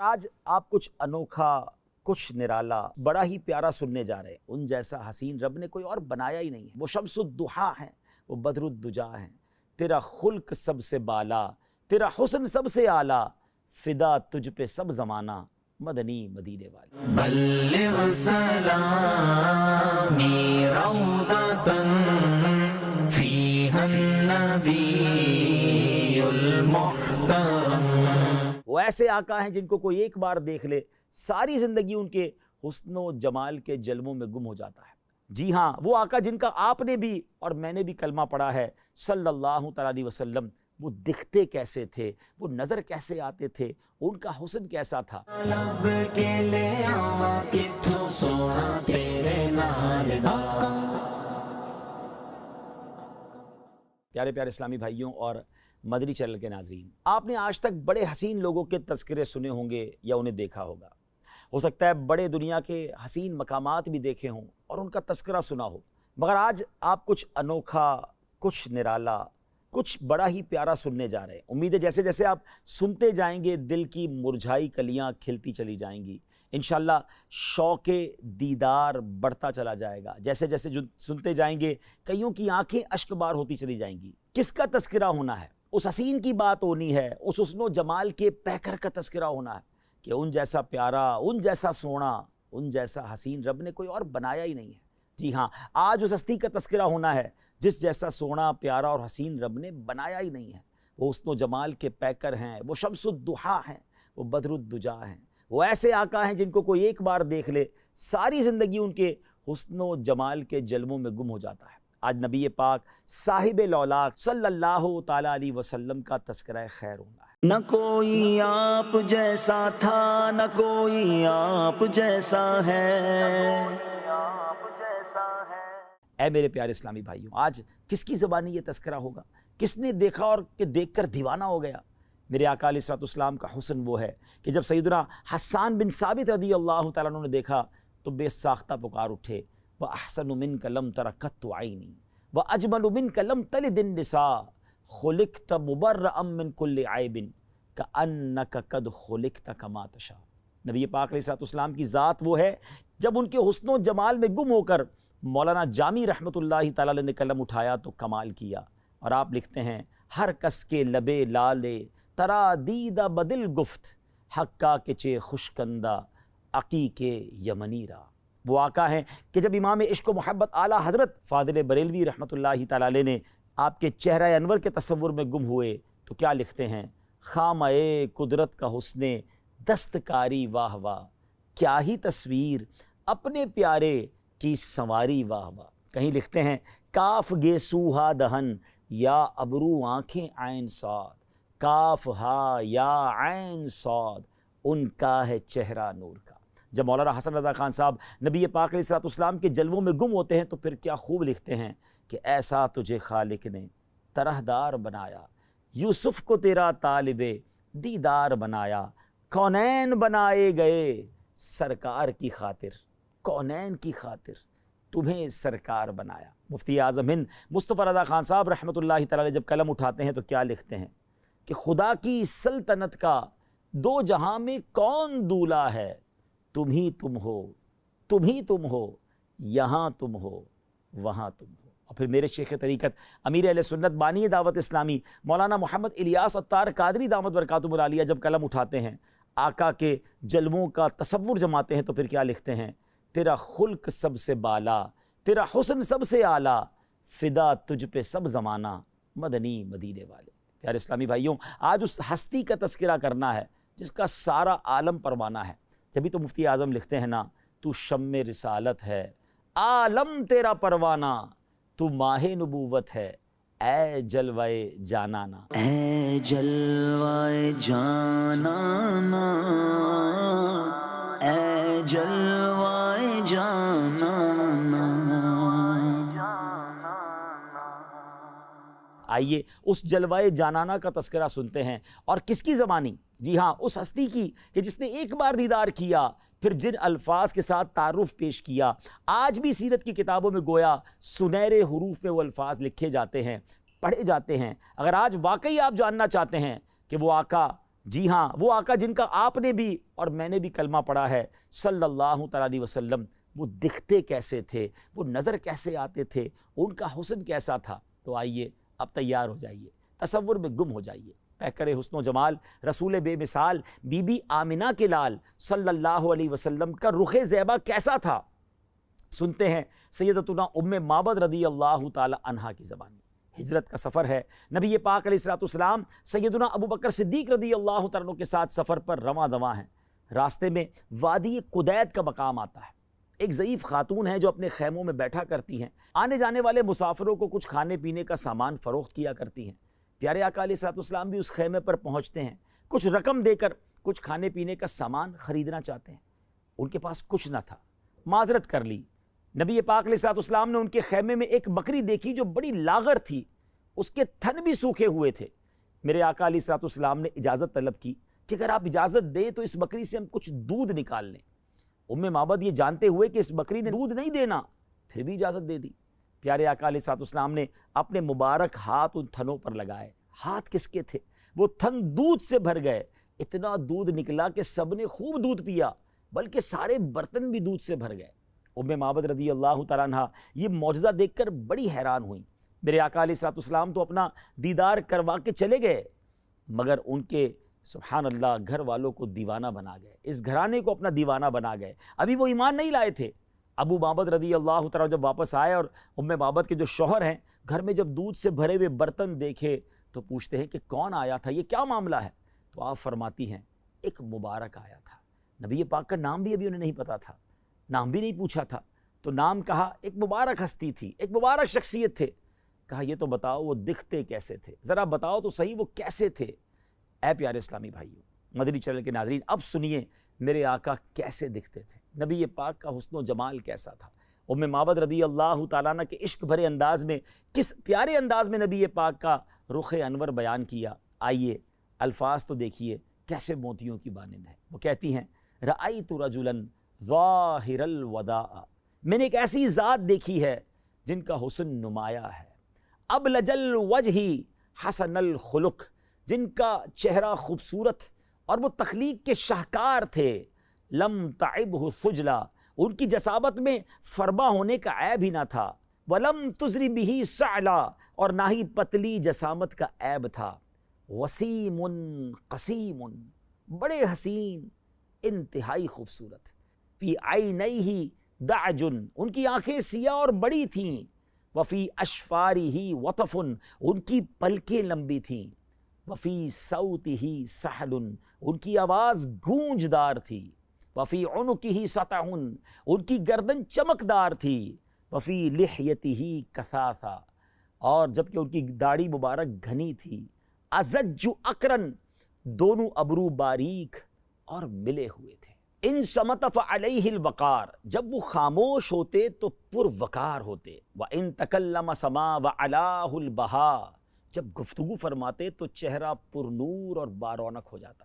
آج آپ کچھ انوکھا، کچھ نرالا، بڑا ہی پیارا سننے جا رہے ہیں۔ ان جیسا حسین رب نے کوئی اور بنایا ہی نہیں ہے۔ وہ شمس الضحیٰ ہیں، وہ بدر الدجا ہیں۔ تیرا خلق سب سے بالا، تیرا حسن سب سے اعلیٰ، فدا تجھ پہ سب زمانہ، مدنی مدینے والے۔ بلغ سلامی روضۃ فیہا النبی المحترم۔ وہ ایسے آقا ہیں جن کو کوئی ایک بار دیکھ لے ساری زندگی ان کے حسن و جمال کے جلووں میں گم ہو جاتا ہے۔ جی ہاں، وہ آقا جن کا آپ نے بھی اور میں نے بھی کلمہ پڑھا ہے صلی اللہ تعالیٰ علیہ وسلم۔ وہ دکھتے کیسے تھے، وہ نظر کیسے آتے تھے، ان کا حسن کیسا تھا۔ لب کے لے آواں کتھوں سونا تیرے نال دا۔ پیارے پیارے اسلامی بھائیوں اور مدنی چینل کے ناظرین، آپ نے آج تک بڑے حسین لوگوں کے تذکرے سنے ہوں گے یا انہیں دیکھا ہوگا۔ ہو سکتا ہے بڑے دنیا کے حسین مقامات بھی دیکھے ہوں اور ان کا تذکرہ سنا ہو، مگر آج آپ کچھ انوکھا، کچھ نرالا، کچھ بڑا ہی پیارا سننے جا رہے ہیں۔ امید ہے جیسے جیسے آپ سنتے جائیں گے دل کی مرجھائی کلیاں کھلتی چلی جائیں گی، انشاءاللہ شوق دیدار بڑھتا چلا جائے گا۔ جیسے جیسے سنتے جائیں گے کئیوں کی آنکھیں اشک بار ہوتی چلی جائیں گی۔ کس کا تذکرہ ہونا ہے؟ اس حسین کی بات ہونی ہے، اس حسن و جمال کے پیکر کا تذکرہ ہونا ہے کہ ان جیسا پیارا، ان جیسا سونا، ان جیسا حسین رب نے کوئی اور بنایا ہی نہیں ہے۔ جی ہاں، آج اس ہستی کا تذکرہ ہونا ہے جس جیسا سونا، پیارا اور حسین رب نے بنایا ہی نہیں ہے۔ وہ حسن و جمال کے پیکر ہیں، وہ شمس الضحیٰ ہیں، وہ بدر الدجا ہیں۔ وہ ایسے آقا ہیں جن کو کوئی ایک بار دیکھ لے ساری زندگی ان کے حسن و جمال کے جلووں میں گم ہو جاتا ہے۔ آج نبی پاک صاحب لولاک صلی اللہ تعالیٰ علیہ وسلم کا تذکرہ خیر ہونا ہے۔ نہ کوئی آپ جیسا تھا، نہ کوئی آپ جیسا ہے۔ اے میرے پیارے اسلامی بھائیوں، آج کس کی زبانی یہ تذکرہ ہوگا؟ کس نے دیکھا اور کہ دیکھ کر دیوانہ ہو گیا؟ میرے آقا علیہ الصلوۃ والسلام کا حسن وہ ہے کہ جب سیدنا حسان بن ثابت رضی اللہ تعالیٰ عنہ نے دیکھا تو بے ساختہ پکار اٹھے، وَأَحْسَنُ مِنْكَ لَمْ تَرَ قَطُّ عَيْنِي وَأَجْمَلُ مِنْكَ لَمْ تَلِدِ النِّسَاءُ خُلِقْتَ مُبَرَّأً مِنْ كُلِّ عَيْبٍ كَأَنَّكَ قَدْ خُلِقْتَ كَمَا تَشَاءُ۔ نبی پاک علیہ الصلوۃ والسلام کی ذات وہ ہے جب ان کے حسن و جمال میں گم ہو کر مولانا جامی رحمۃ اللہ تعالیٰ علیہ نے قلم اٹھایا تو کمال کیا۔ اور آپ لکھتے ہیں، ہر کس کے لبے لالے ترا دیدہ بدل گفت، حقا کے چے خوشکندہ عقیق یمنی را۔ وہ آقا ہیں کہ جب امام عشق و محبت اعلیٰ حضرت فاضل بریلوی رحمۃ اللہ تعالیٰ علیہ نے آپ کے چہرہ انور کے تصور میں گم ہوئے تو کیا لکھتے ہیں، خامہ قدرت کا حسن دستکاری واہ واہ، کیا ہی تصویر اپنے پیارے کی سنواری واہ واہ۔ کہیں لکھتے ہیں، کاف گے سوہا دہن یا ابرو آنکھیں عین صاد، کاف ہا یا عین صاد، ان کا ہے چہرہ نور کا۔ جب مولانا حسن رضا خان صاحب نبی پاک علیہ الصلوۃ والسلام کے جلووں میں گم ہوتے ہیں تو پھر کیا خوب لکھتے ہیں کہ ایسا تجھے خالق نے طرح دار بنایا، یوسف کو تیرا طالب دیدار بنایا، کونین بنائے گئے سرکار کی خاطر، کونین کی خاطر تمہیں سرکار بنایا۔ مفتی اعظم ہند مصطفیٰ رضا خان صاحب رحمۃ اللہ تعالیٰ علیہ جب قلم اٹھاتے ہیں تو کیا لکھتے ہیں کہ خدا کی سلطنت کا دو جہاں میں کون دولا ہے، تم ہی تم ہو، تم ہی تم ہو، یہاں تم ہو، وہاں تم ہو۔ اور پھر میرے شیخ طریقت امیر اہل سنت بانی دعوت اسلامی مولانا محمد الیاس عطار قادری دامت برکاتہم العالیہ جب قلم اٹھاتے ہیں، آقا کے جلووں کا تصور جماتے ہیں تو پھر کیا لکھتے ہیں، تیرا خلق سب سے بالا، تیرا حسن سب سے اعلیٰ، فدا تجھ پہ سب زمانہ، مدنی مدینے والے۔ پیارے اسلامی بھائیوں، آج اس ہستی کا تذکرہ کرنا ہے جس کا سارا عالم پروانہ ہے۔ جبھی تو مفتی اعظم لکھتے ہیں نا، تو شمع رسالت ہے، عالم تیرا پروانہ، تو ماہ نبوت ہے، اے جلوہ جانانا۔ اے جلوہ جانانا، اے جلوہ جانانا۔ آئیے اس جلوہ جانانہ کا تذکرہ سنتے ہیں، اور کس کی زبانی؟ جی ہاں، اس ہستی کی کہ جس نے ایک بار دیدار کیا پھر جن الفاظ کے ساتھ تعارف پیش کیا۔ آج بھی سیرت کی کتابوں میں گویا سنہرے حروف میں وہ الفاظ لکھے جاتے ہیں، پڑھے جاتے ہیں۔ اگر آج واقعی آپ جاننا چاہتے ہیں کہ وہ آقا جی ہاں، وہ آقا جن کا آپ نے بھی اور میں نے بھی کلمہ پڑھا ہے صلی اللہ تعالیٰ علیہ وسلم، وہ دکھتے کیسے تھے، وہ نظر کیسے آتے تھے، ان کا حسن کیسا تھا؟ تو آئیے اب تیار ہو جائیے، تصور میں گم ہو جائیے، پیکر حسن و جمال رسول بے مثال بی بی آمنہ کے لال صلی اللہ علیہ وسلم کا رخ زیبا کیسا تھا؟ سنتے ہیں سیدتنا ام معبد رضی اللہ تعالی عنہا کی زبانی۔ ہجرت کا سفر ہے، نبی پاک علیہ السلام سیدنا ابو بکر صدیق رضی اللہ تعالیٰ عنہ کے ساتھ سفر پر رواں دواں ہیں۔ راستے میں وادی قدید کا مقام آتا ہے، ایک ضعیف خاتون ہے جو اپنے خیموں میں بیٹھا کرتی ہیں، آنے جانے والے مسافروں کو کچھ کھانے پینے کا سامان فروخت کیا کرتی ہیں۔ پیارے آقا علیہ السلام بھی اس خیمے پر پہنچتے ہیں، کچھ رقم دے کر کچھ کھانے پینے کا سامان خریدنا چاہتے ہیں، ان کے پاس کچھ نہ تھا، معذرت کر لی۔ نبی پاک علیہ السلام نے ان کے خیمے میں ایک بکری دیکھی جو بڑی لاغر تھی، اس کے تھن بھی سوکھے ہوئے تھے۔ میرے آقا علیہ السلام نے اجازت طلب کی کہ اگر آپ اجازت دیں تو اس بکری سے ہم کچھ دودھ نکال لیں۔ ام معبد یہ جانتے ہوئے کہ اس بکری نے دودھ نہیں دینا، پھر بھی اجازت دے دی۔ پیارے آقا علیہ السلام نے اپنے مبارک ہاتھ ان تھنوں پر لگائے۔ ہاتھ کس کے تھے؟ وہ تھن دودھ سے بھر گئے، اتنا دودھ نکلا کہ سب نے خوب دودھ پیا، بلکہ سارے برتن بھی دودھ سے بھر گئے۔ ام معبد رضی اللہ تعالیٰ عنہ یہ معجزہ دیکھ کر بڑی حیران ہوئیں۔ میرے آقا علیہ السلام تو اپنا دیدار کروا کے چلے گئے، مگر ان کے سبحان اللہ گھر والوں کو دیوانہ بنا گئے، اس گھرانے کو اپنا دیوانہ بنا گئے۔ ابھی وہ ایمان نہیں لائے تھے۔ ابو معبد رضی اللہ تعالیٰ جب واپس آئے اور ام معبد کے جو شوہر ہیں گھر میں جب دودھ سے بھرے ہوئے برتن دیکھے تو پوچھتے ہیں کہ کون آیا تھا، یہ کیا معاملہ ہے؟ تو آپ فرماتی ہیں ایک مبارک آیا تھا، نبی پاک کا نام بھی ابھی انہیں نہیں پتا تھا، نام بھی نہیں پوچھا تھا، تو نام کہا، ایک مبارک ہستی تھی، ایک مبارک شخصیت تھے۔ کہا یہ تو بتاؤ وہ دکھتے کیسے تھے، ذرا بتاؤ تو صحیح وہ کیسے تھے۔ اے پیارے اسلامی بھائیوں، مدنی چینل کے ناظرین، اب سنیے میرے آقا کیسے دکھتے تھے، نبی پاک کا حسن و جمال کیسا تھا۔ ام معبد رضی اللہ تعالیٰ عنہ کے عشق بھرے انداز میں کس پیارے انداز میں نبی پاک کا رخ انور بیان کیا۔ آئیے الفاظ تو دیکھیے کیسے موتیوں کی مانند ہے۔ وہ کہتی ہیں رأیت رجلا ظاہر الوداع، میں نے ایک ایسی ذات دیکھی ہے جن کا حسن نمایاں ہے، ابلج الوجہ حسن الخلق، جن کا چہرہ خوبصورت اور وہ تخلیق کے شاہکار تھے، لم تعبہ سجلا، ان کی جسامت میں فربا ہونے کا عیب ہی نہ تھا، ولم تزری بہ سعلا، اور نہ ہی پتلی جسامت کا عیب تھا، وسیم قسیم، بڑے حسین، انتہائی خوبصورت، فی عینیہ دعج، ان کی آنکھیں سیاہ اور بڑی تھیں، وفی اشفارہ وطف، ان کی پلکیں لمبی تھیں، وفی صوتہ سحل، ان کی آواز گونجدار تھی، وفی عنقہ سطع، ان کی گردن چمکدار تھی، وفی لحیتہ کثاثا، اور جبکہ ان کی داڑھی مبارک گھنی تھی، ازج اقرن، دونوں ابرو باریک اور ملے ہوئے تھے، ان صمت فعلیہ الوقار، جب وہ خاموش ہوتے تو پر وقار ہوتے، وَإِن تَكَلَّمَ سَمَا وَعَلَاهُ الْبَهَا، جب گفتگو فرماتے تو چہرہ پر نور اور بارونق ہو جاتا،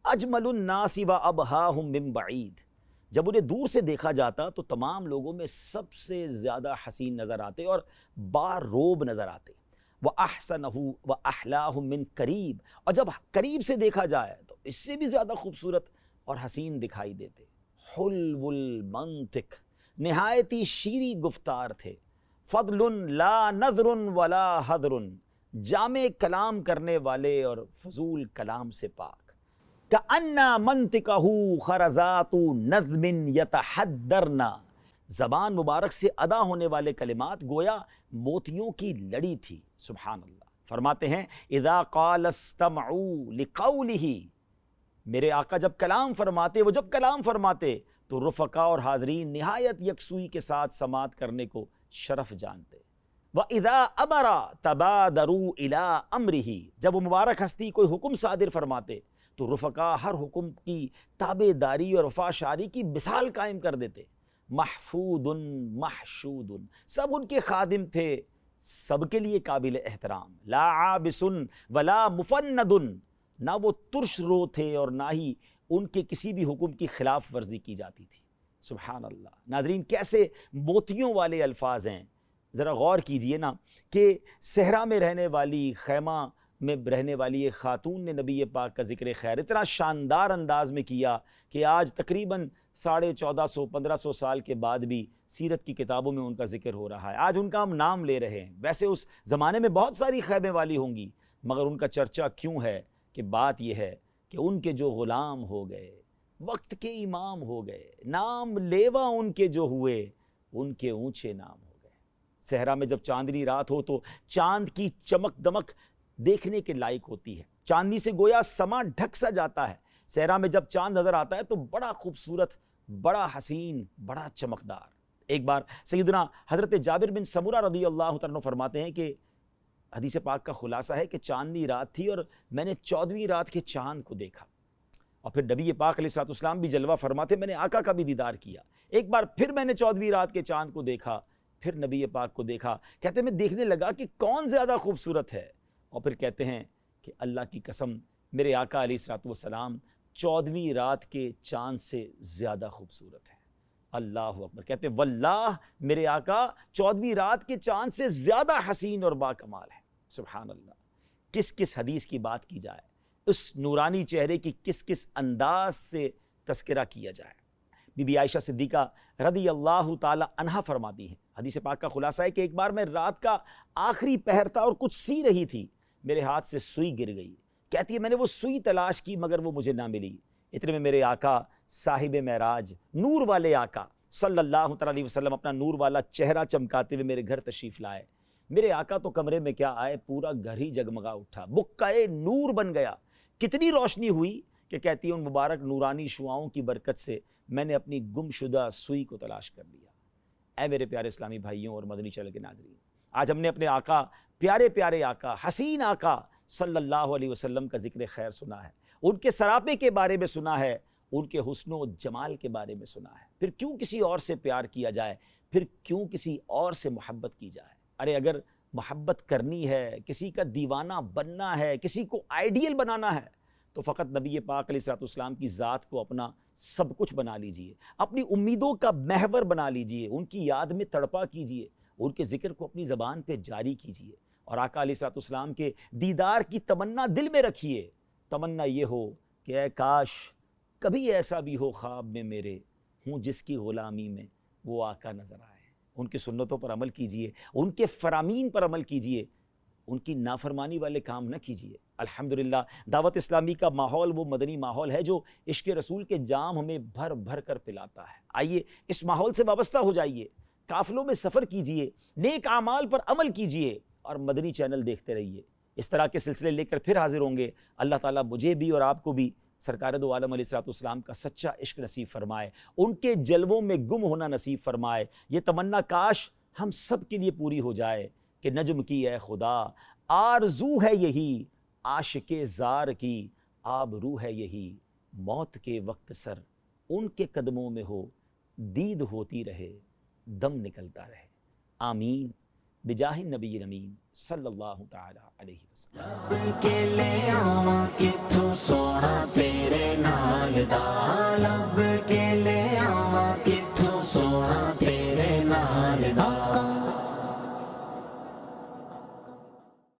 اجمل الناس وابہاہم من بعید، جب انہیں دور سے دیکھا جاتا تو تمام لوگوں میں سب سے زیادہ حسین نظر آتے اور باروب نظر آتے، وَأَحْسَنَهُ وَأَحْلَاهُ مِن قریب، اور جب قریب سے دیکھا جائے تو اس سے بھی زیادہ خوبصورت اور حسین دکھائی دیتے، حلو المنطق، نہایت ہی شیریں گفتار تھے، فضل لا نظر ولا حذر، جامع کلام کرنے والے اور فضول کلام سے پاک، کأن منطقہ خرزات نظم یتحدرن، زبان مبارک سے ادا ہونے والے کلمات گویا موتیوں کی لڑی تھی۔ سبحان اللہ۔ فرماتے ہیں اذا قال استمعوا لقولہ، میرے آقا جب کلام فرماتے تو رفقا اور حاضرین نہایت یکسوئی کے ساتھ سماعت کرنے کو شرف جانتے، وَإِذَا أَمَرَ تَبَادَرُوا إِلَىٰ أَمْرِهِ، جب وہ مبارک ہستی کوئی حکم صادر فرماتے تو رفقا ہر حکم کی تابع داری اور وفاشاری کی مثال قائم کر دیتے، محفوظ محشود، سب ان کے خادم تھے، سب کے لیے قابل احترام، لا عابس ولا مفند، نہ وہ ترش رو تھے اور نہ ہی ان کے کسی بھی حکم کی خلاف ورزی کی جاتی تھی۔ سبحان اللہ۔ ناظرین کیسے موتیوں والے الفاظ ہیں، ذرا غور کیجئے نا کہ صحرا میں رہنے والی خیمہ میں رہنے والی ایک خاتون نے نبی پاک کا ذکر خیر اتنا شاندار انداز میں کیا کہ آج تقریباً 1450-1500 سال کے بعد بھی سیرت کی کتابوں میں ان کا ذکر ہو رہا ہے. آج ان کا ہم نام لے رہے ہیں. ویسے اس زمانے میں بہت ساری خیمے والی ہوں گی، مگر ان کا چرچا کیوں ہے؟ کہ بات یہ ہے کہ ان کے جو غلام ہو گئے، وقت کے امام ہو گئے، نام لیوا ان کے جو ہوئے، ان کے اونچے نام ہو گئے. صحرا میں جب چاندنی رات ہو تو چاند کی چمک دمک دیکھنے کے لائق ہوتی ہے. چاندنی سے گویا سما ڈھک سا جاتا ہے. صحرا میں جب چاند نظر آتا ہے تو بڑا خوبصورت، بڑا حسین، بڑا چمکدار. ایک بار سیدنا حضرت جابر بن سمرہ رضی اللہ تعالیٰ عنہ فرماتے ہیں کہ حدیث پاک کا خلاصہ ہے کہ چاندنی رات تھی اور میں نے 14ویں رات کے چاند کو دیکھا. اور پھر نبی پاک علیہ الصلوۃ والسلام بھی جلوہ فرماتے میں نے آقا کا بھی دیدار کیا. ایک بار پھر میں نے 14ویں رات کے چاند کو دیکھا، پھر نبی پاک کو دیکھا. کہتے ہیں میں دیکھنے لگا کہ کون زیادہ خوبصورت ہے. اور پھر کہتے ہیں کہ اللہ کی قسم میرے آقا علیہ الصلوۃ والسلام 14ویں رات کے چاند سے زیادہ خوبصورت ہے. اللہ اکبر. کہتے ہیں واللہ میرے آقا 14ویں رات کے چاند سے زیادہ حسین اور باکمال ہے. سبحان اللہ. کس کس حدیث کی بات کی جائے، اس نورانی چہرے کی کس کس انداز سے تذکرہ کیا جائے. بی بی عائشہ صدیقہ رضی اللہ تعالی عنہا فرماتی ہیں، حدیث پاک کا خلاصہ ہے کہ ایک بار میں رات کا آخری پہر تھا اور کچھ سی رہی تھی، میرے ہاتھ سے سوئی گر گئی. کہتی ہے میں نے وہ سوئی تلاش کی مگر وہ مجھے نہ ملی. اتنے میں میرے آقا صاحب معراج، نور والے آقا صلی اللہ تعالی علیہ وسلم اپنا نور والا چہرہ چمکاتے ہوئے میرے گھر تشریف لائے. میرے آقا تو کمرے میں کیا آئے، پورا گھر ہی جگمگا اٹھا، بکائے نور بن گیا. کتنی روشنی ہوئی کہ کہتی ہے ان مبارک نورانی شعاؤں کی برکت سے میں نے اپنی گم شدہ سوئی کو تلاش کر لیا. اے میرے پیارے اسلامی بھائیوں اور مدنی چینل کے ناظرین، آج ہم نے اپنے آقا، پیارے پیارے آقا، حسین آقا صلی اللہ علیہ وسلم کا ذکر خیر سنا ہے، ان کے سراپے کے بارے میں سنا ہے، ان کے حسن و جمال کے بارے میں سنا ہے. پھر کیوں کسی اور سے پیار کیا جائے، پھر کیوں کسی اور سے محبت کی جائے. ارے اگر محبت کرنی ہے، کسی کا دیوانہ بننا ہے، کسی کو آئیڈیل بنانا ہے تو فقط نبی پاک علیہ الصلوۃ والسلام کی ذات کو اپنا سب کچھ بنا لیجئے، اپنی امیدوں کا محور بنا لیجئے، ان کی یاد میں تڑپا کیجئے، ان کے ذکر کو اپنی زبان پہ جاری کیجئے اور آقا علیہ الصلوۃ والسلام کے دیدار کی تمنا دل میں رکھیے. تمنا یہ ہو کہ اے کاش کبھی ایسا بھی ہو خواب میں میرے ہوں جس کی غلامی میں وہ آقا نظر آئے. ان کی سنتوں پر عمل کیجئے، ان کے فرامین پر عمل کیجئے، ان کی نافرمانی والے کام نہ کیجئے. الحمدللہ دعوت اسلامی کا ماحول وہ مدنی ماحول ہے جو عشق رسول کے جام ہمیں بھر بھر کر پلاتا ہے. آئیے اس ماحول سے وابستہ ہو جائیے، قافلوں میں سفر کیجئے، نیک اعمال پر عمل کیجئے اور مدنی چینل دیکھتے رہیے. اس طرح کے سلسلے لے کر پھر حاضر ہوں گے. اللہ تعالیٰ مجھے بھی اور آپ کو بھی سرکار دو عالم علیہ الصلوۃ والسلام کا سچا عشق نصیب فرمائے، ان کے جلووں میں گم ہونا نصیب فرمائے. یہ تمنا کاش ہم سب کے لیے پوری ہو جائے کہ نجم کی اے خدا آرزو ہے یہی، عاشق زار کی آبرو ہے یہی، موت کے وقت سر ان کے قدموں میں ہو، دید ہوتی رہے دم نکلتا رہے. آمین بجاہ نبی امین صلی اللہ تعالی علیہ وسلم. لب کے لے آواں کتھوں سونا تیرے نال دا، لب کے